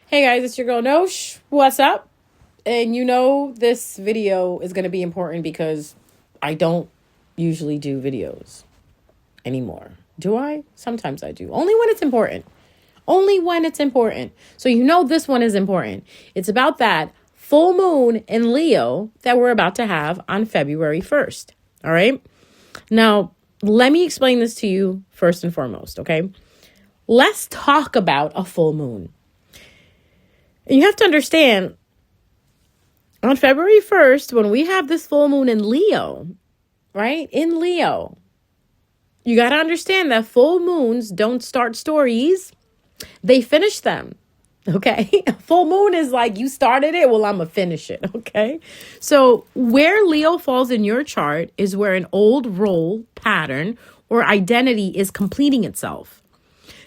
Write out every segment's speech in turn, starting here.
Hey guys, it's your girl Nosh. What's up? And you know this video is going to be important because I don't usually do videos anymore. Do I? Sometimes I do. Only when it's important. Only when it's important. So you know this one is important. It's about that full moon in Leo that we're about to have on February 1st. All right? Now, let me explain this to you first and foremost, okay? Let's talk about a full moon. And you have to understand, on February 1st, when we have this full moon in Leo, right? In Leo, you got to understand that full moons don't start stories. They finish them, okay? Full moon is like, you started it, well, I'm going to finish it, okay? So where Leo falls in your chart is where an old role, pattern, or identity is completing itself.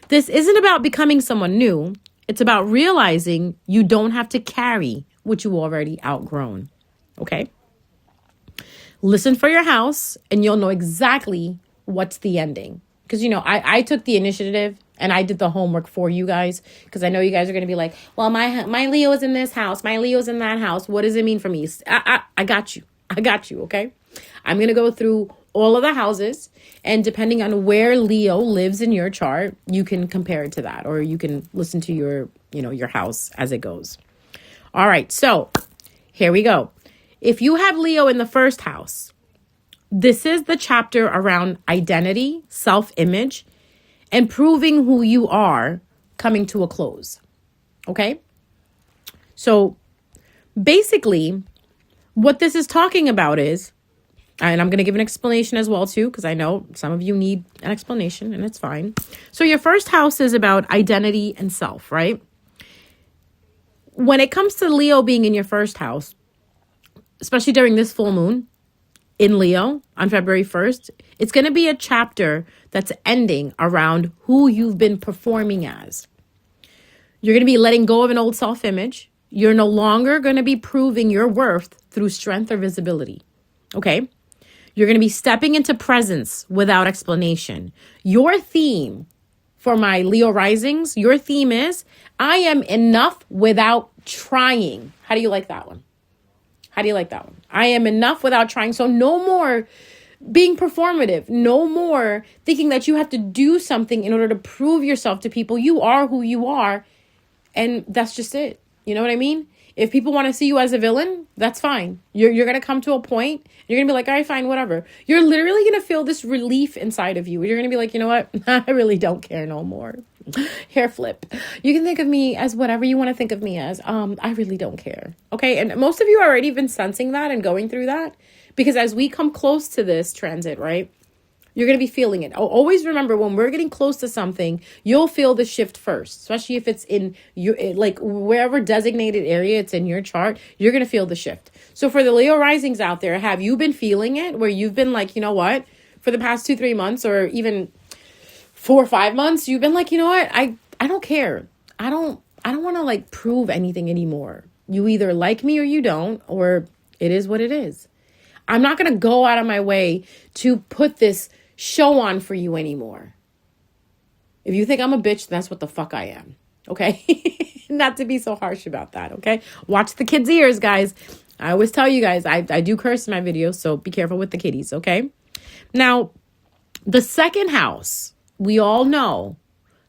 This isn't about becoming someone new. It's about realizing you don't have to carry what you already outgrown, okay? Listen for your house and you'll know exactly what's the ending. Because, I took the initiative and I did the homework for you guys because I know you guys are going to be like, well, my Leo is in this house. My Leo's in that house. What does it mean for me? I got you. I got you, okay? I'm going to go through all of the houses, and depending on where Leo lives in your chart, you can compare it to that, or you can listen to your house as it goes. All right, so here we go. If you have Leo in the first house, this is the chapter around identity, self-image, and proving who you are coming to a close. Okay? So basically, what this is talking about is, and I'm going to give an explanation as well, too, because I know some of you need an explanation, and it's fine. So your first house is about identity and self, right? When it comes to Leo being in your first house, especially during this full moon in Leo on February 1st, it's going to be a chapter that's ending around who you've been performing as. You're going to be letting go of an old self-image. You're no longer going to be proving your worth through strength or visibility, okay? You're going to be stepping into presence without explanation. Your theme for my Leo risings, your theme is, I am enough without trying. How do you like that one? How do you like that one? I am enough without trying. So no more being performative. No more thinking that you have to do something in order to prove yourself to people. You are who you are. And that's just it. You know what I mean? If people want to see you as a villain, that's fine. You're going to come to a point. You're going to be like, all right, fine, whatever. You're literally going to feel this relief inside of you. You're going to be like, you know what? I really don't care no more. Hair flip. You can think of me as whatever you want to think of me as. I really don't care. Okay. And most of you already been sensing that and going through that because as we come close to this transit, right? You're going to be feeling it. Always remember when we're getting close to something, you'll feel the shift first, especially if it's in your, like wherever designated area it's in your chart, you're going to feel the shift. So for the Leo risings out there, have you been feeling it where you've been like, you know what, for the past 2-3 months or even 4 or 5 months, you've been like, you know what, I don't care. I don't want to like prove anything anymore. You either like me or you don't, or it is what it is. I'm not going to go out of my way to put this show on for you anymore. If you think I'm a bitch, that's what the fuck I am. Okay? Not to be so harsh about that. Okay? Watch the kids' ears, guys. I always tell you guys, I do curse in my videos, so be careful with the kiddies. Okay? Now, the second house, we all know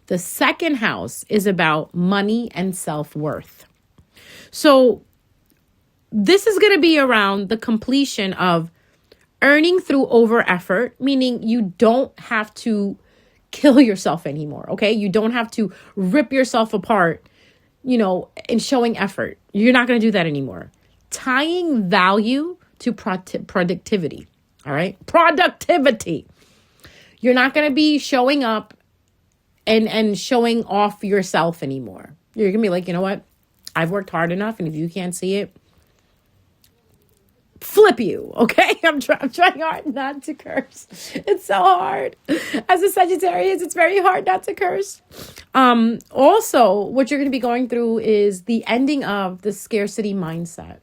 the second house is about money and self-worth. So this is going to be around the completion of earning through over effort, meaning you don't have to kill yourself anymore, okay? You don't have to rip yourself apart, in showing effort. You're not going to do that anymore. Tying value to productivity, all right? Productivity. You're not going to be showing up and showing off yourself anymore. You're going to be like, you know what? I've worked hard enough, and if you can't see it, flip you, okay? I'm trying hard not to curse. It's so hard. As a Sagittarius, it's very hard not to curse. Also, what you're going to be going through is the ending of the scarcity mindset.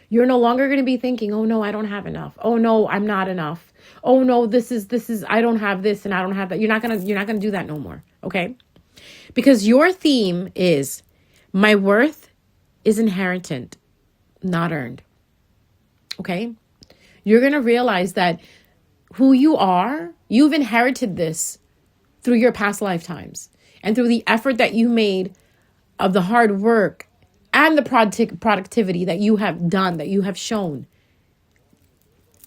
You're no longer going to be thinking, oh no, I don't have enough. Oh no, I'm not enough. Oh no, this is I don't have this and I don't have that. You're not going to do that no more, okay? Because your theme is My worth is inherent, not earned. Okay? You're going to realize that who you are, you've inherited this through your past lifetimes and through the effort that you made of the hard work and the productivity that you have done, that you have shown.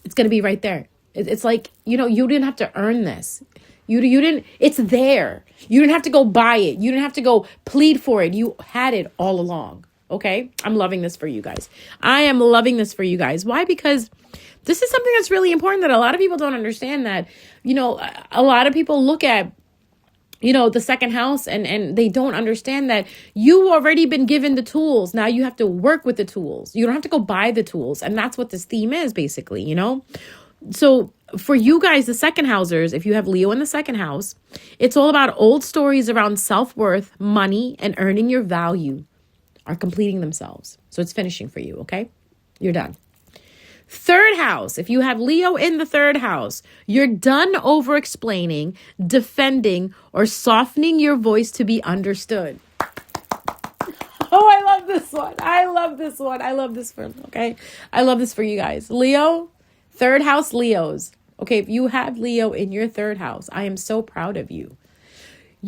It's going to be right there. It's like, you didn't have to earn this. You didn't, it's there. You didn't have to go buy it. You didn't have to go plead for it. You had it all along. Okay? I'm loving this for you guys. I am loving this for you guys. Why? Because this is something that's really important that a lot of people don't understand, that, a lot of people look at, the second house and they don't understand that you already been given the tools. Now you have to work with the tools. You don't have to go buy the tools. And that's what this theme is basically, So for you guys, the second housers, if you have Leo in the second house, it's all about old stories around self-worth, money, and earning your value are completing themselves. So it's finishing for you, okay? You're done. Third house, if you have Leo in the third house, you're done over-explaining, defending, or softening your voice to be understood. Oh, I love this one. I love this for, okay? I love this for you guys. Leo, third house Leos. Okay, if you have Leo in your third house, I am so proud of you.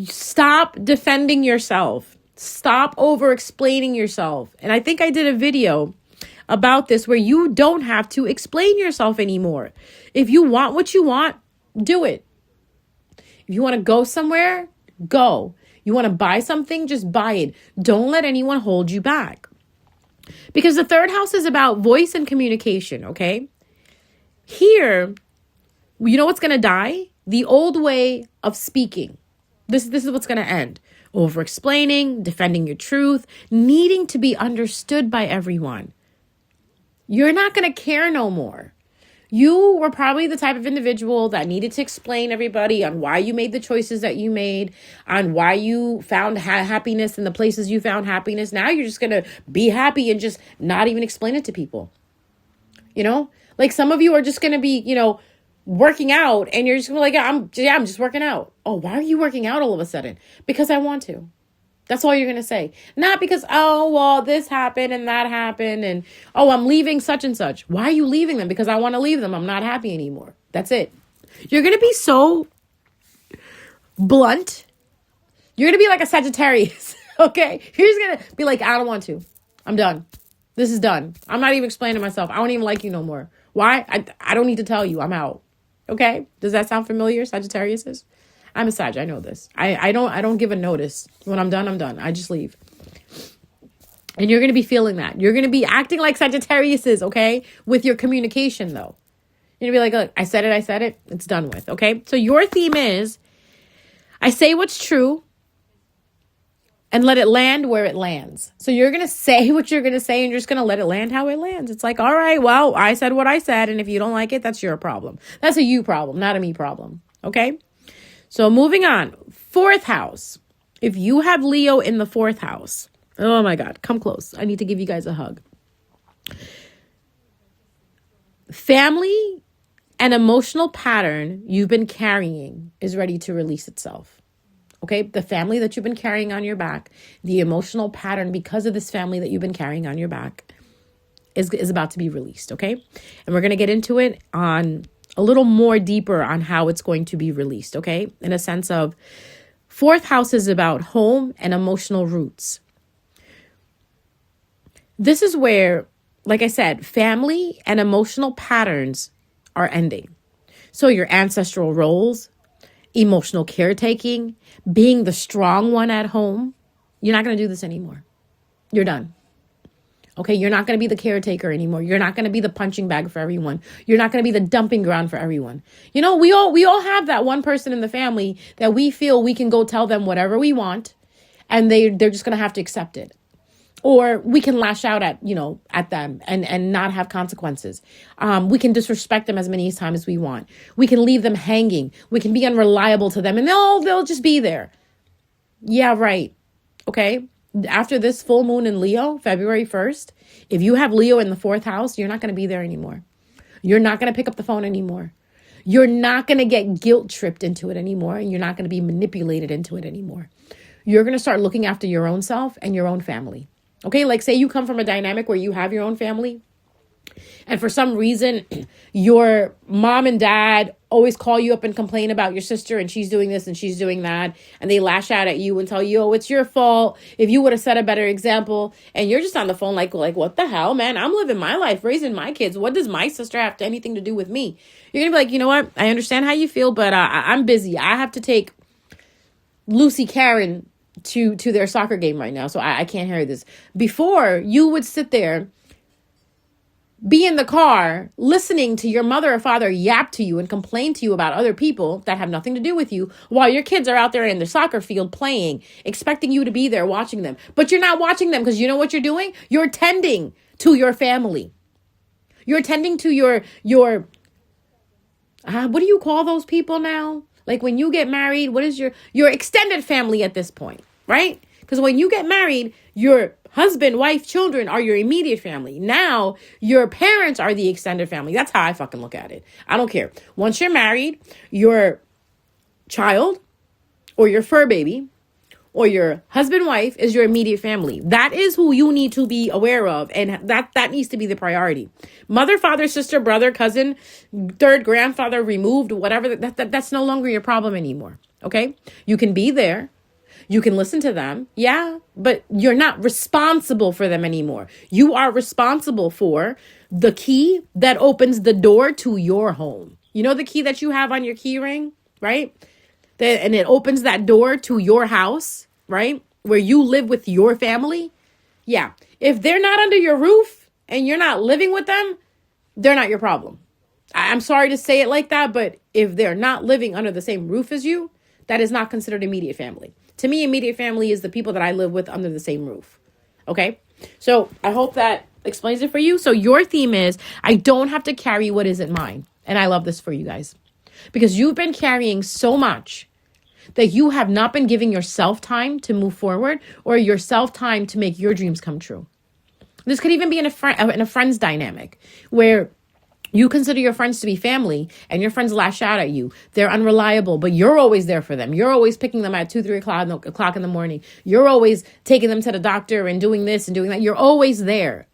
Stop defending yourself. Stop over-explaining yourself. And I think I did a video about this where you don't have to explain yourself anymore. If you want what you want, do it. If you want to go somewhere, go. You want to buy something, just buy it. Don't let anyone hold you back. Because the third house is about voice and communication, okay? Here, you know what's going to die? The old way of speaking. This is what's going to end. Over-explaining, defending your truth, needing to be understood by everyone. You're not going to care no more. You were probably the type of individual that needed to explain everybody on why you made the choices that you made, on why you found happiness in the places you found happiness. Now you're just going to be happy and just not even explain it to people. Like some of you are just going to be, working out and you're just going to be like, I'm just working out. Oh, why are you working out all of a sudden? Because I want to. That's all you're going to say. Not because, oh, well, this happened and that happened. And, oh, I'm leaving such and such. Why are you leaving them? Because I want to leave them. I'm not happy anymore. That's it. You're going to be so blunt. You're going to be like a Sagittarius. Okay. You're just going to be like, I don't want to. I'm done. This is done. I'm not even explaining myself. I don't even like you no more. Why? I don't need to tell you. I'm out. Okay. Does that sound familiar, Sagittarius is? I'm a Sag. I know this. I don't give a notice. When I'm done, I'm done. I just leave. And you're going to be feeling that. You're going to be acting like Sagittarius is, okay? With your communication, though. You're going to be like, look, I said it. It's done with, okay? So your theme is, I say what's true and let it land where it lands. So you're going to say what you're going to say and you're just going to let it land how it lands. It's like, all right, well, I said what I said. And if you don't like it, that's your problem. That's a you problem, not a me problem, okay? So moving on, fourth house. If you have Leo in the fourth house, oh my God, come close. I need to give you guys a hug. Family and emotional pattern you've been carrying is ready to release itself. Okay, the family that you've been carrying on your back, the emotional pattern because of this family that you've been carrying on your back is about to be released, okay? And we're going to get into it on a little more deeper on how it's going to be released, okay? In a sense of fourth house is about home and emotional roots. This is where, like I said, family and emotional patterns are ending. So your ancestral roles, emotional caretaking, being the strong one at home, you're not going to do this anymore. You're done. Okay, you're not going to be the caretaker anymore. You're not going to be the punching bag for everyone. You're not going to be the dumping ground for everyone. We all have that one person in the family that we feel we can go tell them whatever we want and they're just going to have to accept it. Or we can lash out at them and not have consequences. We can disrespect them as many times as we want. We can leave them hanging. We can be unreliable to them and they'll just be there. Yeah, right. Okay. After this full moon in Leo, February 1st, if you have Leo in the fourth house, you're not going to be there anymore. You're not going to pick up the phone anymore. You're not going to get guilt tripped into it anymore. And you're not going to be manipulated into it anymore. you're going to start looking after your own self and your own family. Okay, like say you come from a dynamic where you have your own family, and for some reason, your mom and dad always call you up and complain about your sister and she's doing this and she's doing that. And they lash out at you and tell you, oh, it's your fault. If you would have set a better example. And you're just on the phone like, what the hell, man? I'm living my life, raising my kids. What does my sister have to anything to do with me? You're going to be like, you know what? I understand how you feel, but I'm busy. I have to take Lucy Karen to their soccer game right now. So I can't hear this. Before, you would sit there, be in the car listening to your mother or father yap to you and complain to you about other people that have nothing to do with you while your kids are out there in the soccer field playing, expecting you to be there watching them. But you're not watching them because you know what you're doing? You're tending to your family. You're tending to your what do you call those people now? Like when you get married, what is your extended family at this point, right? Because when you get married, your husband, wife, children are your immediate family. Now, your parents are the extended family. That's how I fucking look at it. I don't care. Once you're married, your child or your fur baby or your husband, wife is your immediate family. That is who you need to be aware of. And that needs to be the priority. Mother, father, sister, brother, cousin, third grandfather removed, whatever. That's no longer your problem anymore. Okay? You can be there. You can listen to them, yeah, but you're not responsible for them anymore. You are responsible for the key that opens the door to your home. You know the key that you have on your key ring, right? And it opens that door to your house, right? Where you live with your family. Yeah, if they're not under your roof and you're not living with them, they're not your problem. I'm sorry to say it like that, but if they're not living under the same roof as you, that is not considered immediate family. To me, immediate family is the people that I live with under the same roof. Okay? So I hope that explains it for you. So your theme is, I don't have to carry what isn't mine. And I love this for you guys. Because you've been carrying so much that you have not been giving yourself time to move forward or yourself time to make your dreams come true. This could even be in a friend's dynamic where you consider your friends to be family and your friends lash out at you. They're unreliable, but you're always there for them. You're always picking them at 2, 3 o'clock in the morning. You're always taking them to the doctor and doing this and doing that. You're always there.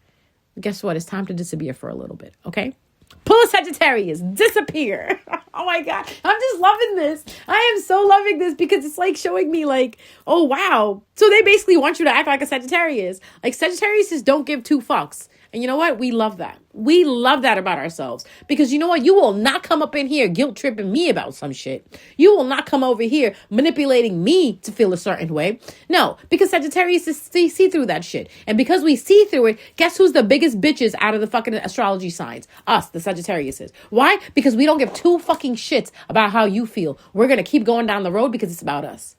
Guess what? It's time to disappear for a little bit, okay? Pull a Sagittarius, disappear. Oh my God. I'm just loving this. I am so loving this because it's like showing me like, oh wow. So they basically want you to act like a Sagittarius. Like Sagittarius just don't give two fucks. And you know what? We love that. We love that about ourselves. Because you know what? You will not come up in here guilt tripping me about some shit. You will not come over here manipulating me to feel a certain way. No, because Sagittarius see through that shit. And because we see through it, guess who's the biggest bitches out of the fucking astrology signs? Us, the Sagittariuses. Why? Because we don't give two fucking shits about how you feel. We're going to keep going down the road because it's about us.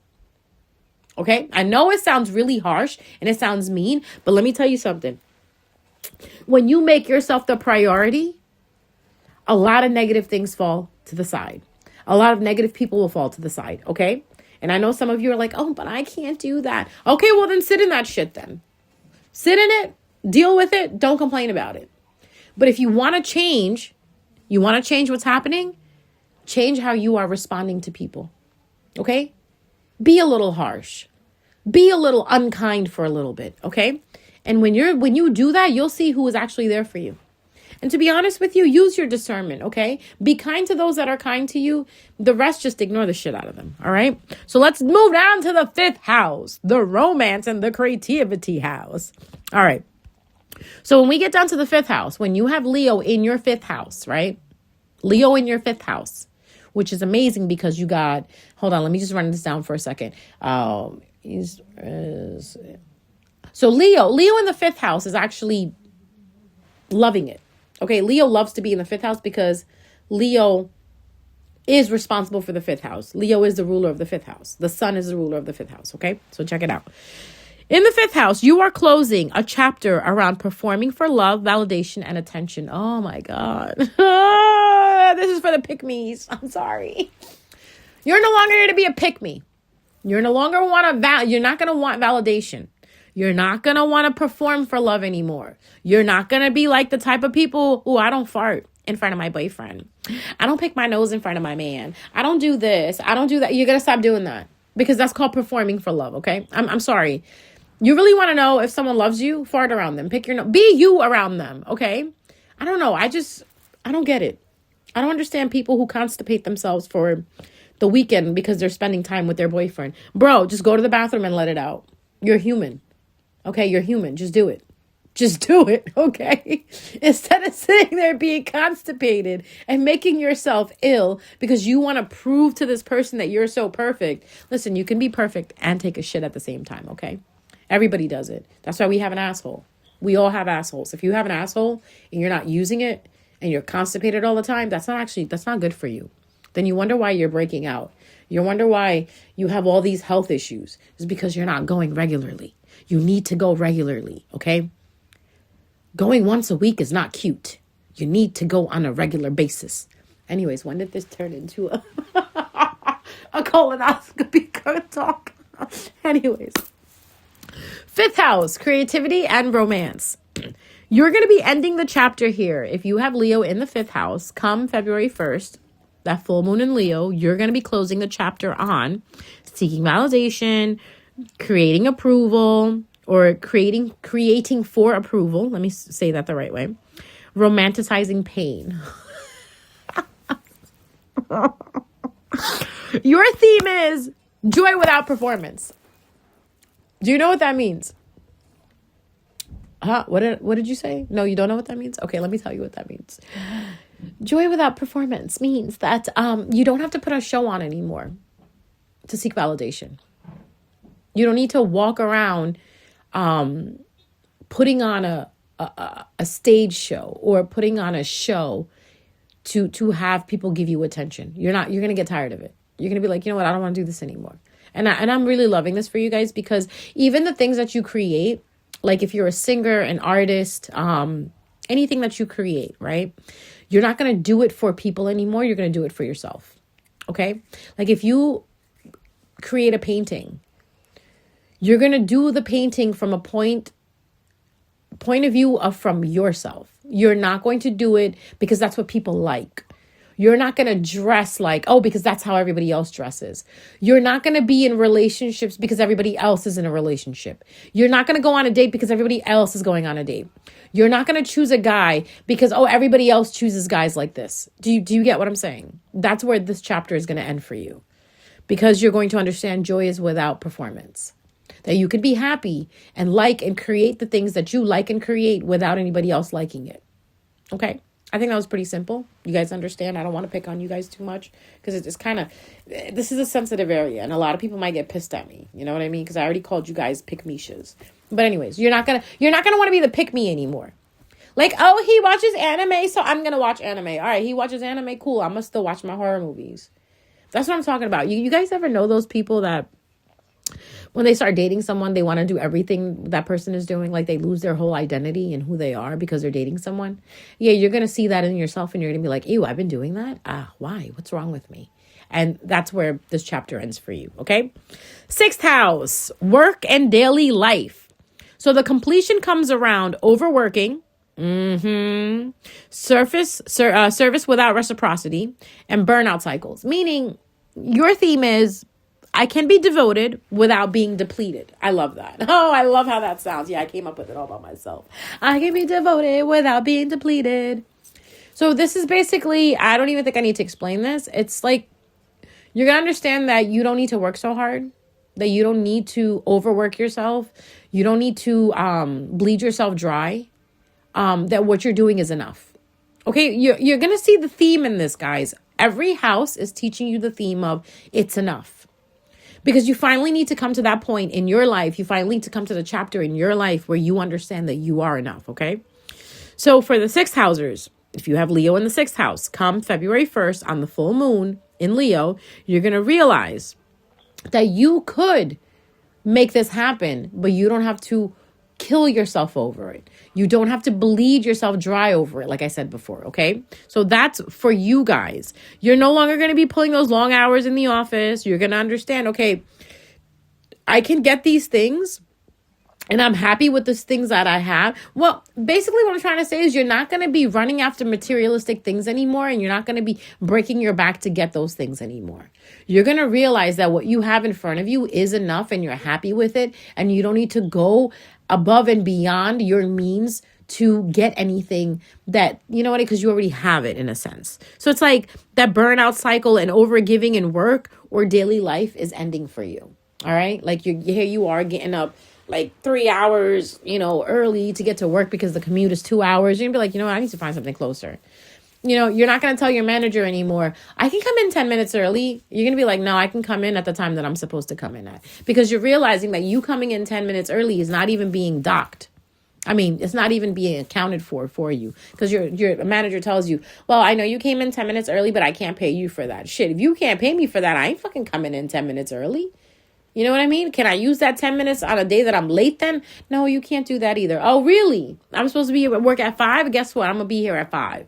Okay? I know it sounds really harsh and it sounds mean, but let me tell you something. When you make yourself the priority, a lot of negative things fall to the side. A lot of negative people will fall to the side, okay? And I know some of you are like, oh, but I can't do that. Okay, well then sit in that shit then. Sit in it, deal with it, don't complain about it. But if you want to change what's happening, change how you are responding to people, okay? Be a little harsh. Be a little unkind for a little bit, okay? And when you do that, you'll see who is actually there for you. And to be honest with you, use your discernment, okay? Be kind to those that are kind to you. The rest, just ignore the shit out of them, all right? So let's move down to the 5th house, the romance and the creativity house. All right. So when we get down to the 5th house, when you have Leo in your 5th house, right? Leo in your 5th house, which is amazing because you got, hold on, let me just run this down for a second. So Leo in the 5th house is actually loving it. Okay, Leo loves to be in the 5th house because Leo is responsible for the 5th house. Leo is the ruler of the 5th house. The sun is the ruler of the 5th house, okay? So check it out. In the 5th house, you are closing a chapter around performing for love, validation, and attention. Oh my God. This is for the pick-me's. I'm sorry. You're no longer here to be a pick-me. You're no longer you're not going to want validation. You're not going to want to perform for love anymore. You're not going to be like the type of people who I don't fart in front of my boyfriend. I don't pick my nose in front of my man. I don't do this. I don't do that. You're going to stop doing that because that's called performing for love. Okay. I'm sorry. You really want to know if someone loves you? Fart around them. Pick your nose. Be you around them. Okay. I don't know. I don't get it. I don't understand people who constipate themselves for the weekend because they're spending time with their boyfriend. Bro, just go to the bathroom and let it out. You're human. Okay, you're human. Just do it. Just do it, okay? Instead of sitting there being constipated and making yourself ill because you want to prove to this person that you're so perfect. Listen, you can be perfect and take a shit at the same time, okay? Everybody does it. That's why we have an asshole. We all have assholes. If you have an asshole and you're not using it and you're constipated all the time, that's not good for you. Then you wonder why you're breaking out. You wonder why you have all these health issues. It's because you're not going regularly. You need to go regularly, okay? Going once a week is not cute. You need to go on a regular basis. Anyways, when did this turn into a colonoscopy talk? Anyways. 5th house, creativity and romance. You're going to be ending the chapter here. If you have Leo in the 5th house, come February 1st, that full moon in Leo, you're going to be closing the chapter on seeking validation, creating approval, or creating for approval. Let me say that the right way. Romanticizing pain. Your theme is joy without performance. Do you know what that means? What did you say? No, you don't know what that means? Okay, let me tell you what that means. Joy without performance means that you don't have to put a show on anymore to seek validation. You don't need to walk around putting on a stage show or putting on a show to have people give you attention. You're going to get tired of it. You're going to be like, you know what? I don't want to do this anymore. And I'm really loving this for you guys because even the things that you create, like if you're a singer, an artist, anything that you create, right? You're not going to do it for people anymore. You're going to do it for yourself. Okay? Like if you create a painting, you're going to do the painting from a point of view of from yourself. You're not going to do it because that's what people like. You're not going to dress like, because that's how everybody else dresses. You're not going to be in relationships because everybody else is in a relationship. You're not going to go on a date because everybody else is going on a date. You're not going to choose a guy because, everybody else chooses guys like this. Do you get what I'm saying? That's where this chapter is going to end for you. Because you're going to understand joy is without performance. That you could be happy and like and create the things that you like and create without anybody else liking it. Okay? I think that was pretty simple. You guys understand? I don't want to pick on you guys too much because it's this is a sensitive area and a lot of people might get pissed at me. You know what I mean? Because I already called you guys pick-me-shas. But anyways, you're not gonna want to be the pick-me anymore. Like, he watches anime, so I'm going to watch anime. All right, he watches anime, cool. I'm going to still watch my horror movies. That's what I'm talking about. You guys ever know those people that when they start dating someone, they want to do everything that person is doing. Like they lose their whole identity and who they are because they're dating someone. Yeah, you're going to see that in yourself and you're going to be like, ew, I've been doing that. Why? What's wrong with me? And that's where this chapter ends for you. Okay. 6th house, work and daily life. So the completion comes around overworking, service without reciprocity, and burnout cycles. Meaning your theme is, I can be devoted without being depleted. I love that. Oh, I love how that sounds. Yeah, I came up with it all by myself. I can be devoted without being depleted. So this is basically, I don't even think I need to explain this. It's like, you're going to understand that you don't need to work so hard, that you don't need to overwork yourself. You don't need to bleed yourself dry, that what you're doing is enough. Okay, you're going to see the theme in this, guys. Every house is teaching you the theme of it's enough. Because you finally need to come to that point in your life. You finally need to come to the chapter in your life where you understand that you are enough, okay? So for the 6th housers, if you have Leo in the 6th house, come February 1st on the full moon in Leo, you're going to realize that you could make this happen, but you don't have to kill yourself over it. You don't have to bleed yourself dry over it, like I said before, okay? So that's for you guys. You're no longer going to be pulling those long hours in the office. You're going to understand, okay, I can get these things and I'm happy with the things that I have. Well, basically what I'm trying to say is you're not going to be running after materialistic things anymore, and you're not going to be breaking your back to get those things anymore. You're going to realize that what you have in front of you is enough and you're happy with it, and you don't need to go above and beyond your means to get anything that, you know what, because you already have it in a sense. So it's like that burnout cycle and overgiving in work or daily life is ending for you. All right. Like here you are getting up like 3 hours, early to get to work because the commute is 2 hours. You're gonna be like, I need to find something closer. You're not going to tell your manager anymore, I can come in 10 minutes early. You're going to be like, no, I can come in at the time that I'm supposed to come in at. Because you're realizing that you coming in 10 minutes early is not even being docked. I mean, it's not even being accounted for you. Because your manager tells you, well, I know you came in 10 minutes early, but I can't pay you for that. Shit, if you can't pay me for that, I ain't fucking coming in 10 minutes early. You know what I mean? Can I use that 10 minutes on a day that I'm late then? No, you can't do that either. Oh, really? I'm supposed to be at work at 5? Guess what? I'm going to be here at 5.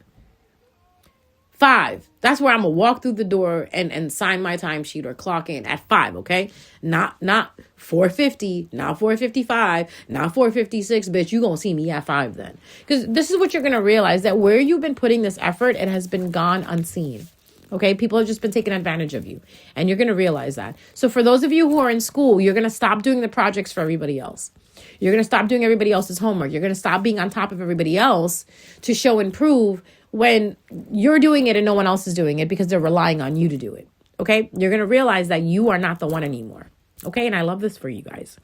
5. That's where I'm going to walk through the door and sign my timesheet or clock in at 5, okay? Not 4:50, not 4:55, not 4:56, bitch. You going to see me at 5 then. Because this is what you're going to realize, that where you've been putting this effort, it has been gone unseen. Okay, people have just been taking advantage of you, and you're going to realize that. So for those of you who are in school, you're going to stop doing the projects for everybody else. You're going to stop doing everybody else's homework. You're going to stop being on top of everybody else to show and prove when you're doing it and no one else is doing it because they're relying on you to do it. Okay, you're going to realize that you are not the one anymore. Okay, and I love this for you guys.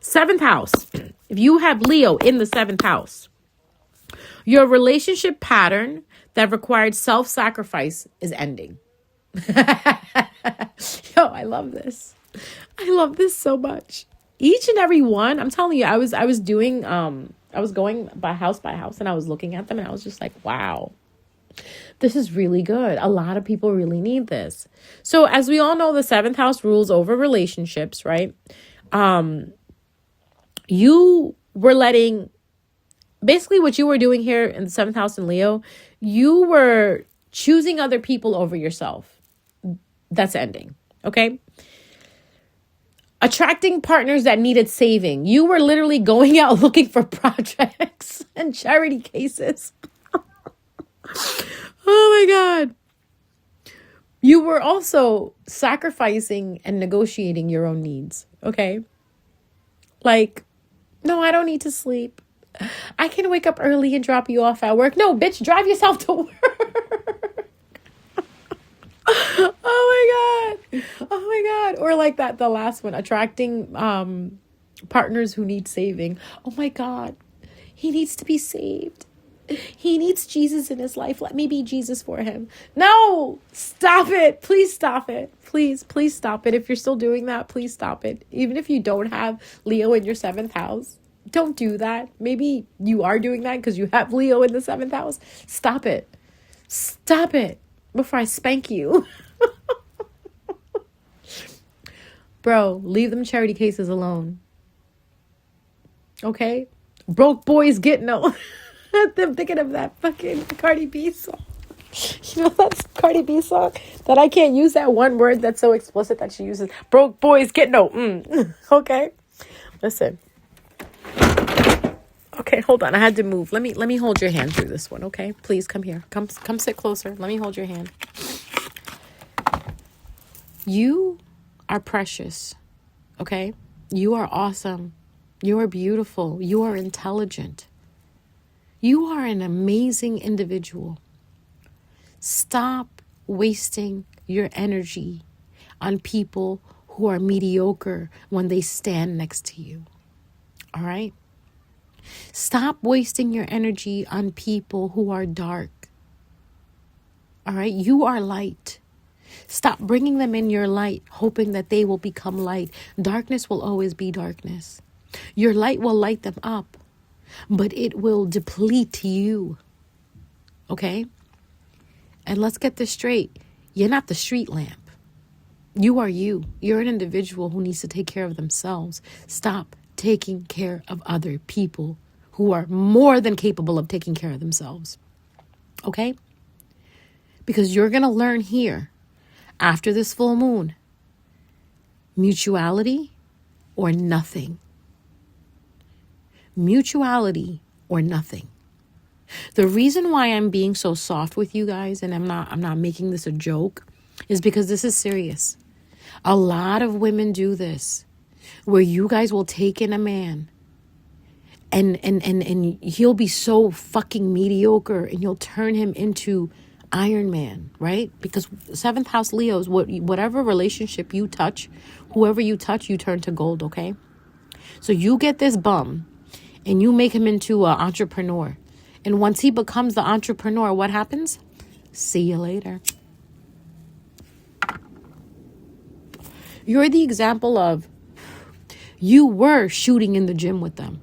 7th house. If you have Leo in the 7th house, your relationship pattern that required self-sacrifice is ending. Yo, I love this. I love this so much. Each and every one, I'm telling you, I was going by house and I was looking at them and I was just like, wow, this is really good. A lot of people really need this. So as we all know, the 7th house rules over relationships, right? You were letting, basically what you were doing here in the 7th house in Leo, you were choosing other people over yourself. That's ending. Okay. Attracting partners that needed saving. You were literally going out looking for projects and charity cases. Oh my God. You were also sacrificing and negotiating your own needs. Okay. Like, no, I don't need to sleep. I can wake up early and drop you off at work. No, bitch, drive yourself to work. Oh my God. Or like that, the last one, attracting partners who need saving. Oh my God. He needs to be saved. He needs Jesus in his life. Let me be Jesus for him. No, stop it. Please stop it. Please stop it. If you're still doing that, please stop it. Even if you don't have Leo in your 7th house, don't do that. Maybe you are doing that because you have Leo in the 7th house. Stop it. Stop it before I spank you. Bro, leave them charity cases alone. Okay? Broke boys get no. I'm thinking of that fucking Cardi B song. You know that Cardi B song? That I can't use that one word that's so explicit that she uses. Broke boys get no. Okay? Listen. Okay, hold on. I had to move. Let me hold your hand through this one, okay? Please come here. Come sit closer. Let me hold your hand. You are precious, okay? You are awesome. You are beautiful. You are intelligent. You are an amazing individual. Stop wasting your energy on people who are mediocre when they stand next to you. All right? Stop wasting your energy on people who are dark. All right? You are light. Stop bringing them in your light, hoping that they will become light. Darkness will always be darkness. Your light will light them up, but it will deplete you. Okay? And let's get this straight. You're not the street lamp. You are you. You're an individual who needs to take care of themselves. Stop taking care of other people who are more than capable of taking care of themselves. Okay? Because you're going to learn here, after this full moon, mutuality or nothing. Mutuality or nothing. The reason why I'm being so soft with you guys, and I'm not making this a joke, is because this is serious. A lot of women do this, where you guys will take in a man and he'll be so fucking mediocre and you'll turn him into Iron Man, right? Because 7th house Leos, whatever relationship you touch, whoever you touch, you turn to gold, okay? So you get this bum and you make him into an entrepreneur. And once he becomes the entrepreneur, what happens? See you later. You're the example of, you were shooting in the gym with them.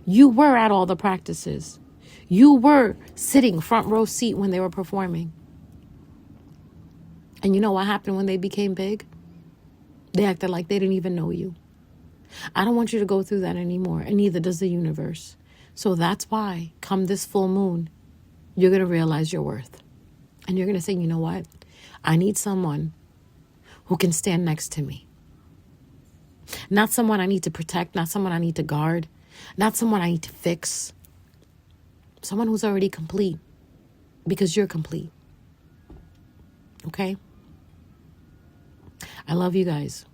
You were at all the practices. You were sitting front row seat when they were performing. And you know what happened when they became big? They acted like they didn't even know you. I don't want you to go through that anymore, and neither does the universe. So that's why, come this full moon, you're going to realize your worth. And you're going to say, you know what? I need someone who can stand next to me. Not someone I need to protect, not someone I need to guard, not someone I need to fix. Someone who's already complete, because you're complete. Okay? I love you guys,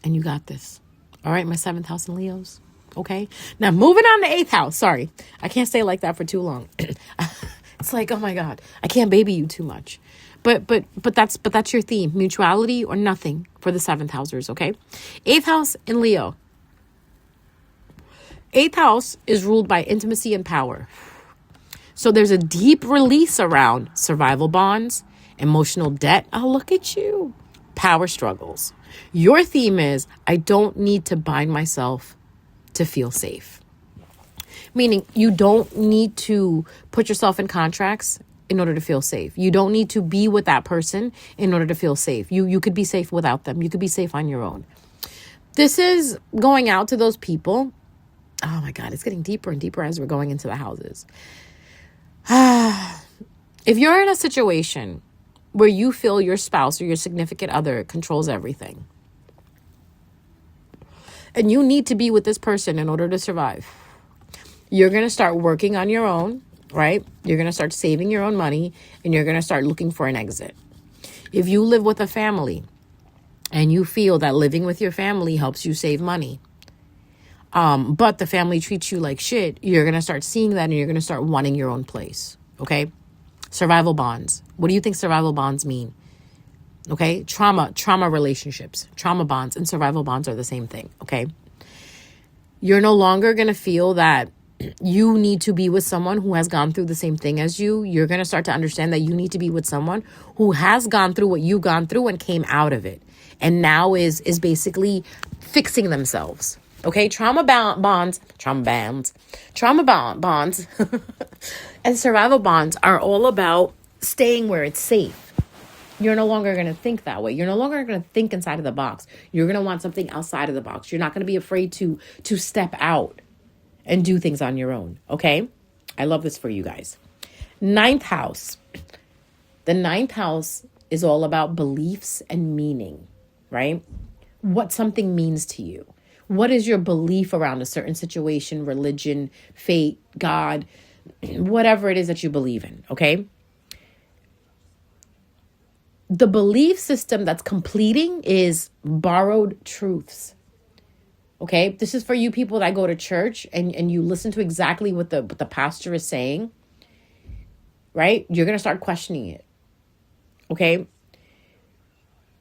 and you got this. All right, my 7th house in Leos. Okay? Now, moving on to 8th house. Sorry, I can't stay like that for too long. It's like, oh my God, I can't baby you too much. But that's your theme, mutuality or nothing for the 7th housers, okay? 8th house in Leo. 8th house is ruled by intimacy and power. So there's a deep release around survival bonds, emotional debt. Oh, look at you. Power struggles. Your theme is, I don't need to bind myself to feel safe. Meaning you don't need to put yourself in contracts in order to feel safe. You don't need to be with that person in order to feel safe. You could be safe without them. You could be safe on your own. This is going out to those people. Oh my God, it's getting deeper and deeper as we're going into the houses. If you're in a situation where you feel your spouse or your significant other controls everything, and you need to be with this person in order to survive, you're going to start working on your own, right? You're going to start saving your own money, and you're going to start looking for an exit. If you live with a family and you feel that living with your family helps you save money, but the family treats you like shit, you're going to start seeing that and you're going to start wanting your own place. Okay. Survival bonds. What do you think survival bonds mean? Okay. Trauma relationships, trauma bonds and survival bonds are the same thing. Okay. You're no longer going to feel that you need to be with someone who has gone through the same thing as you. You're going to start to understand that you need to be with someone who has gone through what you've gone through and came out of it. And now is basically fixing themselves. Okay, trauma bonds, and survival bonds are all about staying where it's safe. You're no longer going to think that way. You're no longer going to think inside of the box. You're going to want something outside of the box. You're not going to be afraid to step out and do things on your own. Okay, I love this for you guys. 9th house. The 9th house is all about beliefs and meaning, right? What something means to you. What is your belief around a certain situation, religion, fate, God, whatever it is that you believe in, okay? The belief system that's completing is borrowed truths, okay? This is for you people that go to church and you listen to exactly what the pastor is saying, right? You're going to start questioning it, okay?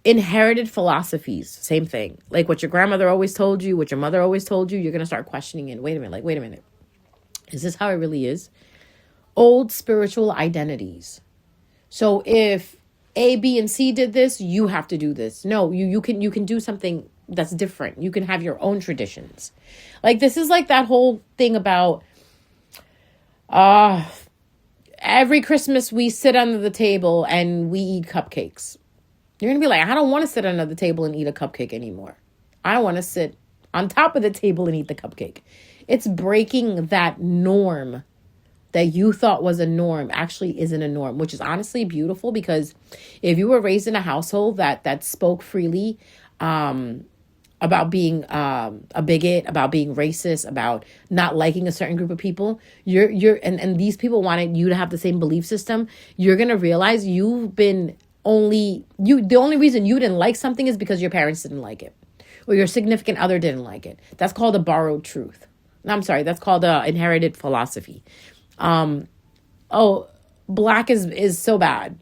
Inherited philosophies, same thing. Like what your grandmother always told you, what your mother always told you, you're going to start questioning it. Wait a minute. Is this how it really is? Old spiritual identities. So if A, B, and C did this, you have to do this. No, you can do something that's different. You can have your own traditions. Like this is like that whole thing about every Christmas we sit under the table and we eat cupcakes. You're going to be like, I don't want to sit under the table and eat a cupcake anymore. I want to sit on top of the table and eat the cupcake. It's breaking that norm that you thought was a norm actually isn't a norm, which is honestly beautiful because if you were raised in a household that spoke freely about about being a bigot, about being racist, about not liking a certain group of people, and these people wanted you to have the same belief system, you're gonna realize the only reason you didn't like something is because your parents didn't like it, or your significant other didn't like it. That's called a borrowed truth. I'm sorry, that's called a inherited philosophy. Black is so bad.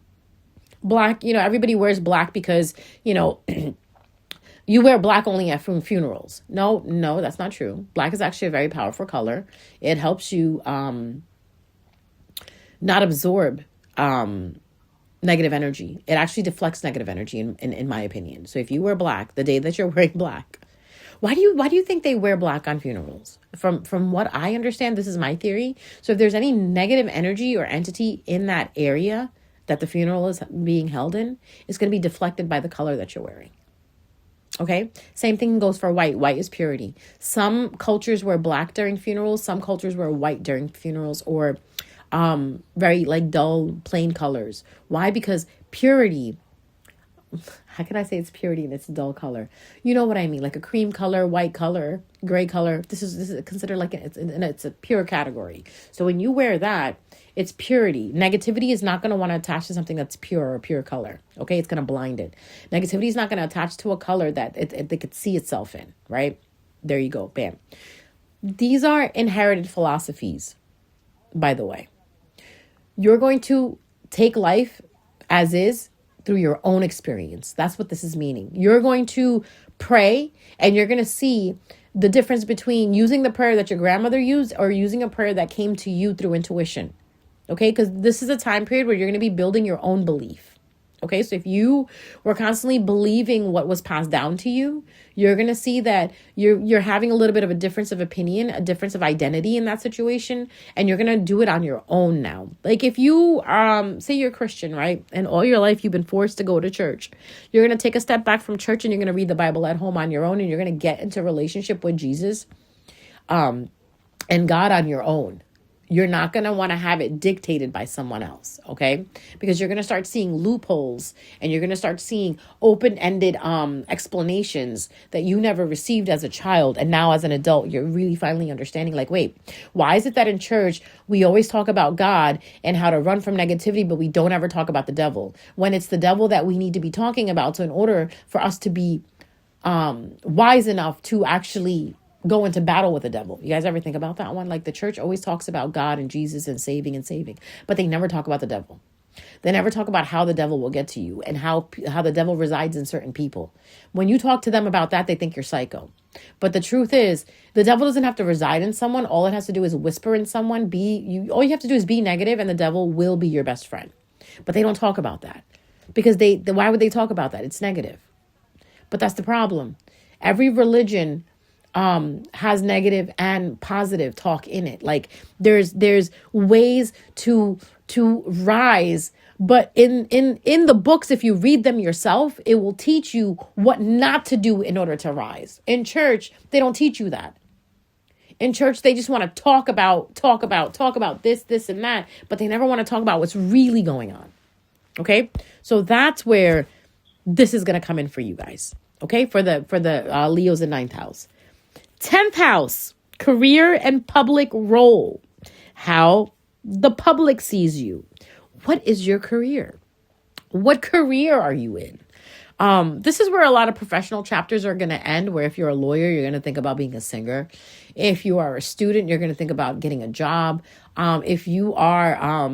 Black, everybody wears black because, you wear black only at funerals. No, that's not true. Black is actually a very powerful color. It helps you not absorb negative energy. It actually deflects negative energy, in my opinion. So if you wear black, the day that you're wearing black, why do you think they wear black on funerals? From what I understand, this is my theory. So if there's any negative energy or entity in that area that the funeral is being held in, it's going to be deflected by the color that you're wearing. Okay, same thing goes for white. White is purity. Some cultures wear black during funerals. Some cultures wear white during funerals, or very like dull, plain colors. Why? Because purity. How can I say it's purity and it's dull color? You know what I mean? Like a cream color, white color, gray color. This is considered like it's a pure category. So when you wear that, it's purity. Negativity is not going to want to attach to something that's pure or pure color. Okay, it's going to blind it. Negativity is not going to attach to a color that it could see itself in. Right? There you go. Bam. These are inherited philosophies, by the way. You're going to take life as is through your own experience. That's what this is meaning. You're going to pray and you're going to see the difference between using the prayer that your grandmother used or using a prayer that came to you through intuition. Okay? Because this is a time period where you're going to be building your own belief. Okay? So if you were constantly believing what was passed down to you, you're going to see that you're having a little bit of a difference of opinion, a difference of identity in that situation, and you're going to do it on your own now. Like if you say you're a Christian, right? And all your life you've been forced to go to church. You're going to take a step back from church and you're going to read the Bible at home on your own, and you're going to get into a relationship with Jesus and God on your own. You're not going to want to have it dictated by someone else, okay? Because you're going to start seeing loopholes and you're going to start seeing open-ended explanations that you never received as a child. And now as an adult, you're really finally understanding, like, wait, why is it that in church we always talk about God and how to run from negativity, but we don't ever talk about the devil, when it's the devil that we need to be talking about? So in order for us to be wise enough to actually go into battle with the devil. You guys ever think about that one? Like the church always talks about God and Jesus and saving, but they never talk about the devil. They never talk about how the devil will get to you and how the devil resides in certain people. When you talk to them about that, they think you're psycho. But the truth is, the devil doesn't have to reside in someone. All it has to do is whisper in someone. All you have to do is be negative, and the devil will be your best friend. But they don't talk about that because why would they talk about that? It's negative. But that's the problem. Every religion has negative and positive talk in it. Like there's ways to rise, but in the books, if you read them yourself, it will teach you what not to do in order to rise. In church, they don't teach you that. In church, they just want to talk about this and that, but they never want to talk about what's really going on. Okay? So that's where this is going to come in for you guys. Okay? For the Leos in 9th house. 10th house, career and public role. How the public sees you. What is your career? What career are you in? This is where a lot of professional chapters are going to end, where if you're a lawyer, you're going to think about being a singer. If you are a student, you're going to think about getting a job. If you are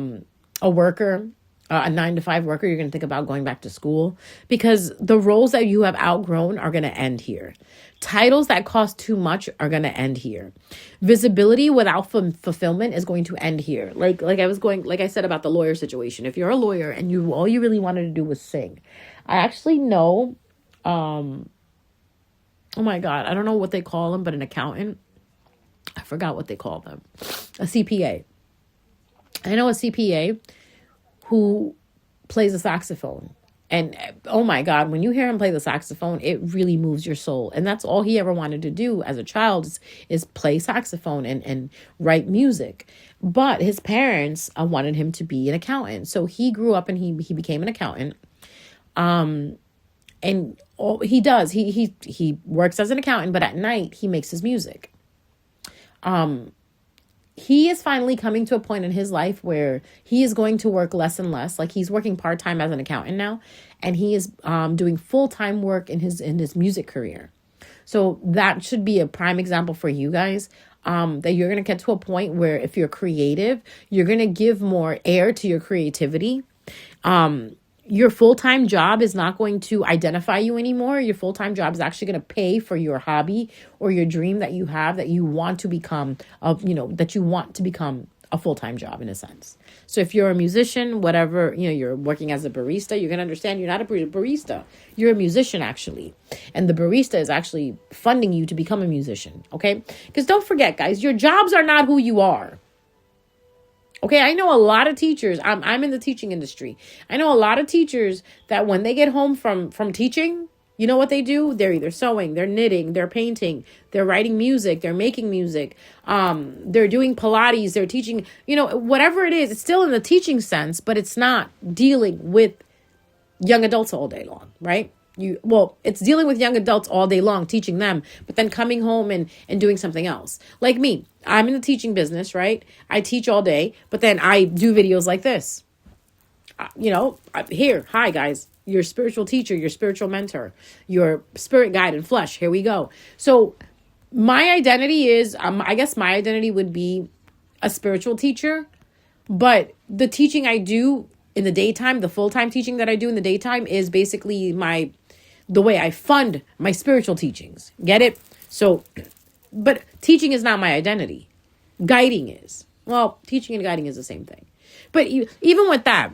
a worker, a 9-to-5 worker, you're going to think about going back to school, because the roles that you have outgrown are going to end here. Titles that cost too much are going to end here. Visibility without fulfillment is going to end here. Like I said about the lawyer situation. If you're a lawyer and all you really wanted to do was sing. I actually know, oh my God, I don't know what they call them, but an accountant. I forgot what they call them. A CPA. I know a CPA who plays a saxophone. And oh my God, when you hear him play the saxophone, it really moves your soul. And that's all he ever wanted to do as a child is play saxophone and write music. But his parents wanted him to be an accountant. So he grew up and he became an accountant. And he does. He works as an accountant, but at night he makes his music. He is finally coming to a point in his life where he is going to work less and less. Like, he's working part-time as an accountant now, and he is doing full-time work in his music career. So that should be a prime example for you guys, that you're going to get to a point where if you're creative, you're going to give more air to your creativity. Your full-time job is not going to identify you anymore. Your full-time job is actually going to pay for your hobby or your dream that you have, that you want to become that you want to become a full-time job in a sense. So if you're a musician, whatever, you're working as a barista, you're going to understand you're not a barista. You're a musician, actually. And the barista is actually funding you to become a musician, okay? Because don't forget, guys, your jobs are not who you are. Okay, I know a lot of teachers. I'm in the teaching industry. I know a lot of teachers that when they get home from teaching, you know what they do? They're either sewing, they're knitting, they're painting, they're writing music, they're making music, they're doing Pilates, they're teaching, whatever it is. It's still in the teaching sense, but it's not dealing with young adults all day long, right? It's dealing with young adults all day long, teaching them, but then coming home and doing something else. Like me, I'm in the teaching business, right? I teach all day, but then I do videos like this. Here, hi guys, your spiritual teacher, your spiritual mentor, your spirit guide in flesh. Here we go. So my identity is, I guess my identity would be a spiritual teacher, but the teaching I do in the daytime, the full-time teaching that I do in the daytime is basically the way I fund my spiritual teachings. Get it? So, but teaching is not my identity. Guiding is. Well, teaching and guiding is the same thing. But even with that,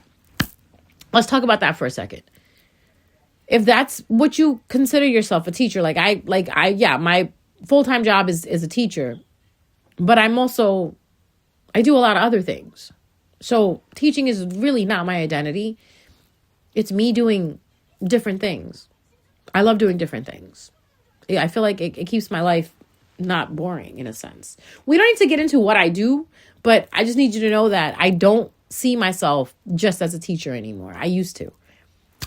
let's talk about that for a second. If that's what you consider yourself, a teacher, my full-time job is a teacher, but I do a lot of other things. So teaching is really not my identity. It's me doing different things. I love doing different things. I feel like it keeps my life not boring in a sense. We don't need to get into what I do, but I just need you to know that I don't see myself just as a teacher anymore. I used to.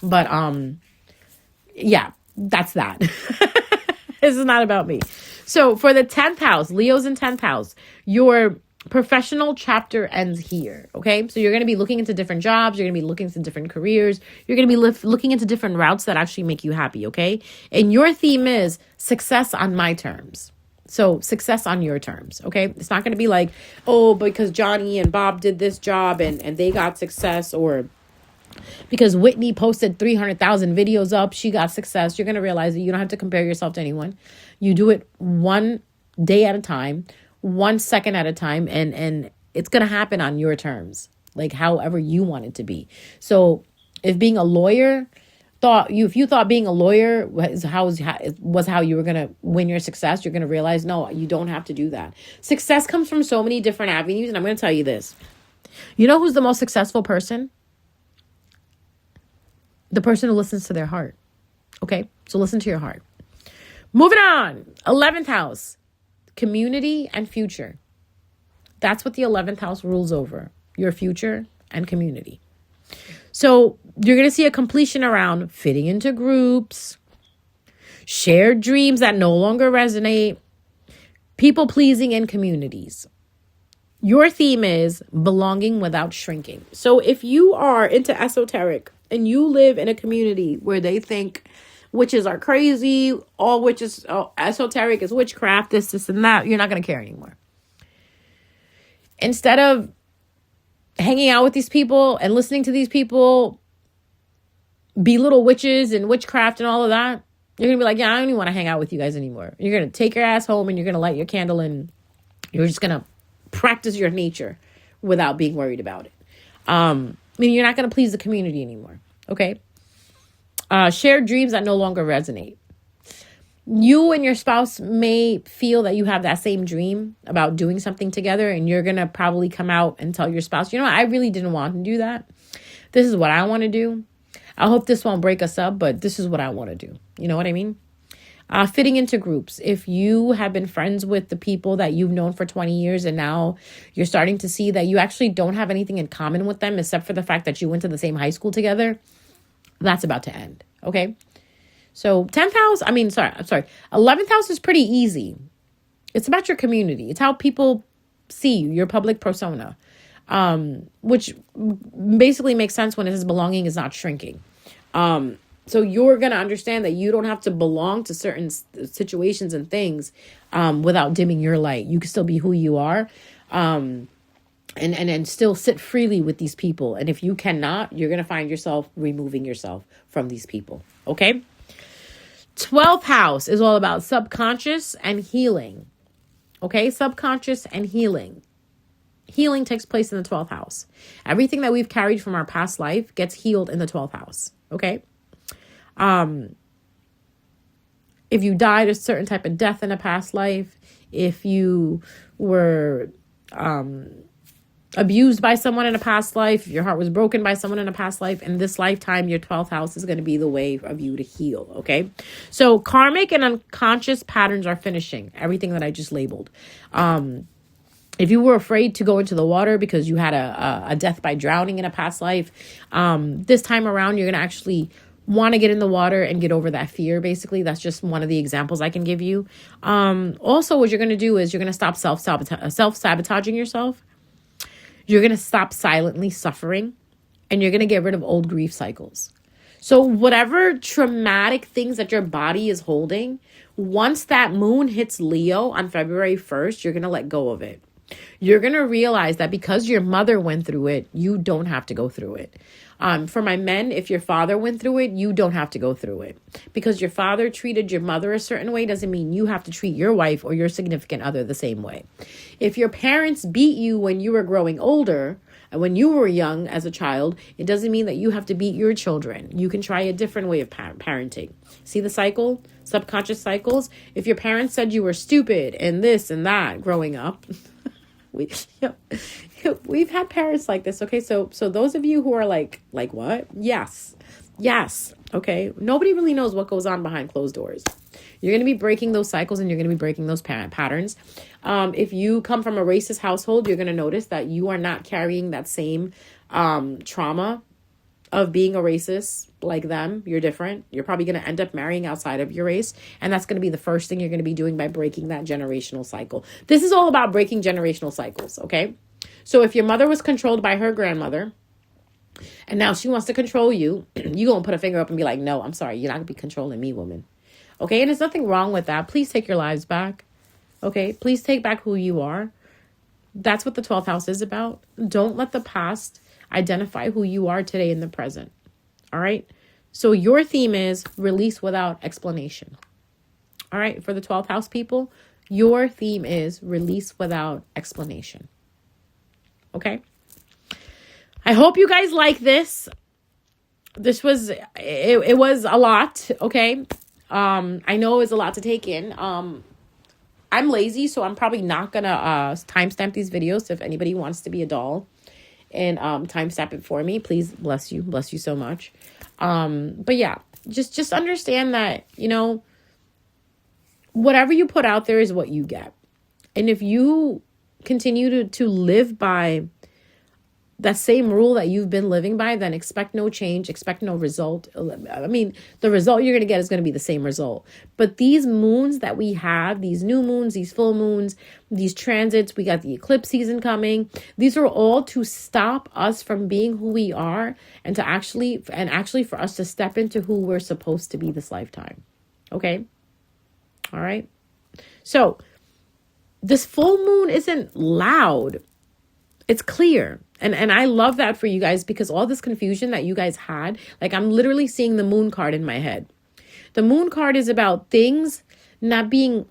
But yeah, that's that. This is not about me. So for the 10th house, Leo's in 10th house, your professional chapter ends here, okay? So you're going to be looking into different jobs. You're going to be looking into different careers. You're going to be looking into different routes that actually make you happy, okay? And your theme is success on my terms. So success on your terms, okay? It's not going to be like, oh, because Johnny and Bob did this job and they got success, or because Whitney posted 300,000 videos up, she got success. You're going to realize that you don't have to compare yourself to anyone. You do it one day at a time, 1 second at a time, and it's going to happen on your terms, like however you want it to be. So if being a lawyer if you thought being a lawyer was how you were going to win your success, you're going to realize, no, you don't have to do that. Success comes from so many different avenues. And I'm going to tell you this. You know who's the most successful person? The person who listens to their heart. Okay. So listen to your heart. Moving on. 11th house, community and future. That's what the 11th house rules over, your future and community. So you're going to see a completion around fitting into groups, shared dreams that no longer resonate, people pleasing, and communities. Your theme is belonging without shrinking. So if you are into esoteric and you live in a community where they think witches are crazy, all witches, esoteric is witchcraft, this and that, you're not going to care anymore. Instead of hanging out with these people and listening to these people belittle witches and witchcraft and all of that, you're going to be like, yeah, I don't even want to hang out with you guys anymore. You're going to take your ass home and you're going to light your candle and you're just going to practice your nature without being worried about it. You're not going to please the community anymore. Okay. Shared dreams that no longer resonate. You and your spouse may feel that you have that same dream about doing something together, and you're going to probably come out and tell your spouse, you know what, I really didn't want to do that. This is what I want to do. I hope this won't break us up, but this is what I want to do. You know what I mean? Fitting into groups. If you have been friends with the people that you've known for 20 years and now you're starting to see that you actually don't have anything in common with them except for the fact that you went to the same high school together, that's about to end. Okay? So 10th house, I'm sorry. 11th house is pretty easy. It's about your community. It's how people see you, your public persona, which basically makes sense when it says belonging is not shrinking. So you're going to understand that you don't have to belong to certain situations and things without dimming your light. You can still be who you are. And still sit freely with these people. And if you cannot, you're going to find yourself removing yourself from these people. Okay. 12th house is all about subconscious and healing. Okay. Subconscious and healing. Healing takes place in the 12th house. Everything that we've carried from our past life gets healed in the 12th house. Okay. If you died a certain type of death in a past life, if you were, abused by someone in a past life, if your heart was broken by someone in a past life, in this lifetime, your 12th house is going to be the way of you to heal, okay? So karmic and unconscious patterns are finishing, everything that I just labeled. If you were afraid to go into the water because you had a death by drowning in a past life, this time around, you're going to actually want to get in the water and get over that fear, basically. That's just one of the examples I can give you. Also, what you're going to do is you're going to stop self-sabotaging yourself. You're going to stop silently suffering, and you're going to get rid of old grief cycles. So whatever traumatic things that your body is holding, once that moon hits Leo on February 1st, you're going to let go of it. You're going to realize that because your mother went through it, you don't have to go through it. For my men, if your father went through it, you don't have to go through it. Because your father treated your mother a certain way doesn't mean you have to treat your wife or your significant other the same way. If your parents beat you when you were growing older, and when you were young as a child, it doesn't mean that you have to beat your children. You can try a different way of parenting. See the cycle? Subconscious cycles? If your parents said you were stupid and this and that growing up, we've had parents like this. Okay, so those of you who are like what? Yes. Okay, nobody really knows what goes on behind closed doors. You're going to be breaking those cycles, and you're going to be breaking those patterns. If you come from a racist household, you're going to notice that you are not carrying that same trauma of being a racist like them. You're different. You're probably going to end up marrying outside of your race. And that's going to be the first thing you're going to be doing by breaking that generational cycle. This is all about breaking generational cycles, okay? So if your mother was controlled by her grandmother, and now she wants to control you, you going to put a finger up and be like, no, I'm sorry. You're not going to be controlling me, woman. Okay? And there's nothing wrong with that. Please take your lives back. Okay? Please take back who you are. That's what the 12th house is about. Don't let the past identify who you are today in the present. All right. So your theme is release without explanation. All right. For the 12th house people, your theme is release without explanation. Okay. I hope you guys like this. This was, it was a lot. Okay. I know it was a lot to take in. I'm lazy, so I'm probably not going to timestamp these videos. So if anybody wants to be a doll and timestamp it for me, please, bless you so much. But yeah, just understand that, whatever you put out there is what you get. And if you continue to live by that same rule that you've been living by, then expect no change, expect no result. I mean, the result you're going to get is going to be the same result. But these moons that we have, these new moons, these full moons, these transits, we got the eclipse season coming. These are all to stop us from being who we are and actually for us to step into who we're supposed to be this lifetime. Okay? All right? So this full moon isn't loud. It's clear. And I love that for you guys, because all this confusion that you guys had, like I'm literally seeing the moon card in my head. The moon card is about things not being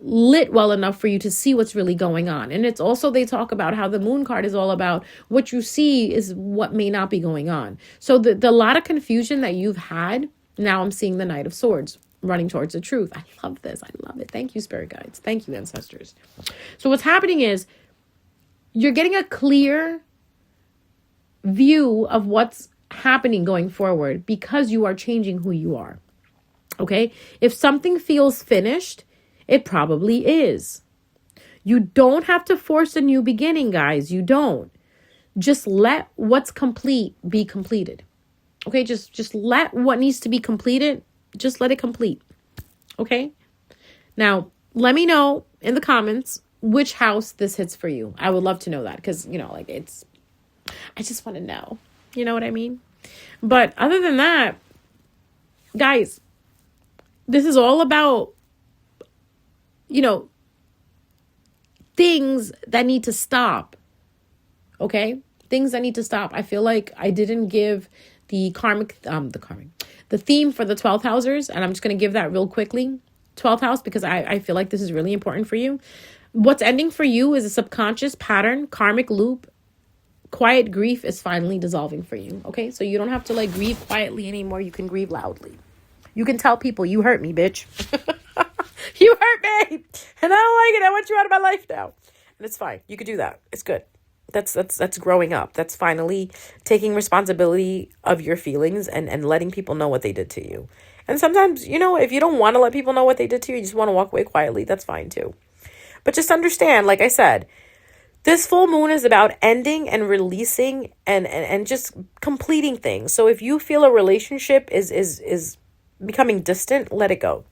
lit well enough for you to see what's really going on. And it's also, they talk about how the moon card is all about what you see is what may not be going on. So the lot of confusion that you've had, now I'm seeing the Knight of Swords running towards the truth. I love this. I love it. Thank you, spirit guides. Thank you, ancestors. So what's happening is you're getting a clear view of what's happening going forward because you are changing who you are. Okay? If something feels finished, it probably is. You don't have to force a new beginning, guys. You don't. Just let what's complete be completed. Okay? Just let what needs to be completed Just let it complete. Okay? Now, let me know in the comments which house this hits for you. I would love to know that because, like I just want to know. You know what I mean? But other than that, guys, this is all about, things that need to stop. Okay? Things that need to stop. I feel like I didn't give the theme for the 12th housers, and I'm just going to give that real quickly. 12th house, because I feel like this is really important for you. What's ending for you is a subconscious pattern, karmic loop. Quiet grief is finally dissolving for you. Okay? So you don't have to grieve quietly anymore. You can grieve loudly. You can tell people, you hurt me, bitch. You hurt me. And I don't like it. I want you out of my life now. And it's fine. You could do that. It's good. That's growing up. That's finally taking responsibility of your feelings and letting people know what they did to you. And sometimes, if you don't want to let people know what they did to you, you just want to walk away quietly, that's fine too. But just understand, like I said, this full moon is about ending and releasing and just completing things. So if you feel a relationship is becoming distant, let it go.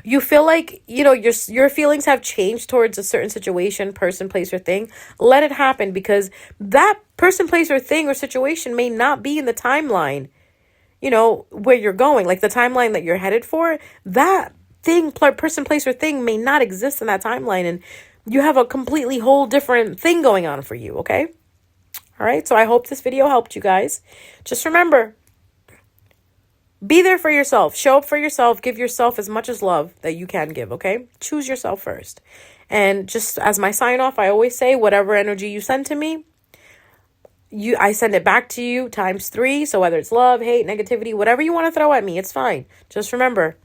You feel like, your feelings have changed towards a certain situation, person, place, or thing. Let it happen, because that person, place, or thing or situation may not be in the timeline, where you're going, like the timeline that you're headed for. That thing, person, place, or thing may not exist in that timeline. And you have a completely whole different thing going on for you. Okay. All right. So I hope this video helped you guys. Just remember, be there for yourself. Show up for yourself. Give yourself as much as love that you can give, okay? Choose yourself first. And just as my sign off, I always say, whatever energy you send to me, I send it back to you times 3. So whether it's love, hate, negativity, whatever you want to throw at me, it's fine. Just remember,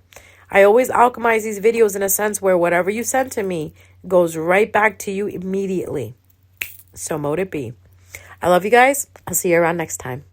I always alchemize these videos in a sense where whatever you send to me goes right back to you immediately. So mote it be. I love you guys. I'll see you around next time.